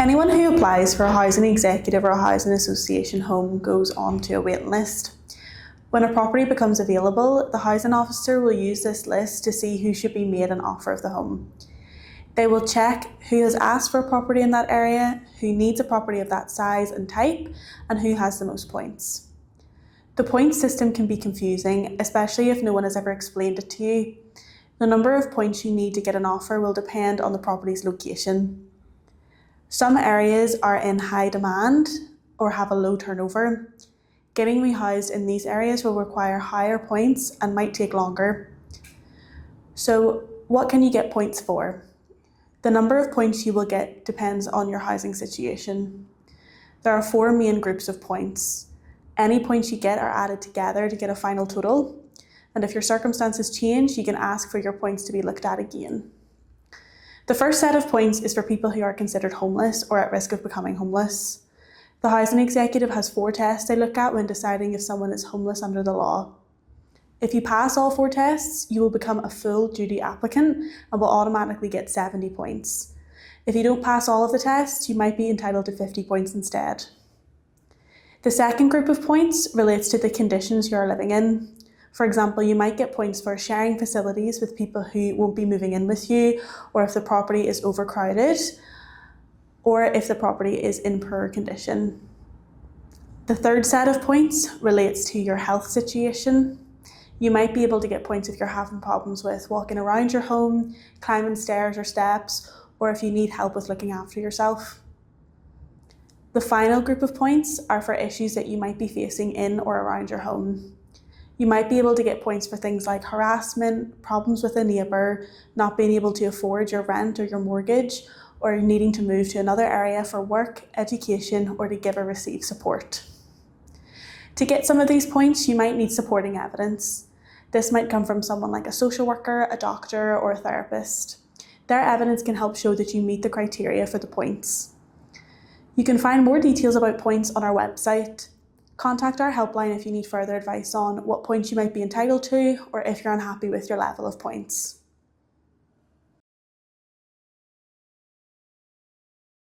Anyone who applies for a housing executive or a housing association home goes onto a waiting list. When a property becomes available, the housing officer will use this list to see who should be made an offer of the home. They will check who has asked for a property in that area, who needs a property of that size and type, and who has the most points. The point system can be confusing, especially if no one has ever explained it to you. The number of points you need to get an offer will depend on the property's location. Some areas are in high demand or have a low turnover. Getting rehoused in these areas will require higher points and might take longer. So, what can you get points for? The number of points you will get depends on your housing situation. There are 4 main groups of points. Any points you get are added together to get a final total, and if your circumstances change, you can ask for your points to be looked at again. The first set of points is for people who are considered homeless or at risk of becoming homeless. The housing executive has 4 tests they look at when deciding if someone is homeless under the law. If you pass all 4 tests, you will become a full duty applicant and will automatically get 70 points. If you don't pass all of the tests, you might be entitled to 50 points instead. The second group of points relates to the conditions you are living in. For example, you might get points for sharing facilities with people who won't be moving in with you, or if the property is overcrowded, or if the property is in poor condition. The third set of points relates to your health situation. You might be able to get points if you're having problems with walking around your home, climbing stairs or steps, or if you need help with looking after yourself. The final group of points are for issues that you might be facing in or around your home. You might be able to get points for things like harassment, problems with a neighbour, not being able to afford your rent or your mortgage, or needing to move to another area for work, education, or to give or receive support. To get some of these points, you might need supporting evidence. This might come from someone like a social worker, a doctor, or a therapist. Their evidence can help show that you meet the criteria for the points. You can find more details about points on our website. Contact our helpline if you need further advice on what points you might be entitled to or if you're unhappy with your level of points.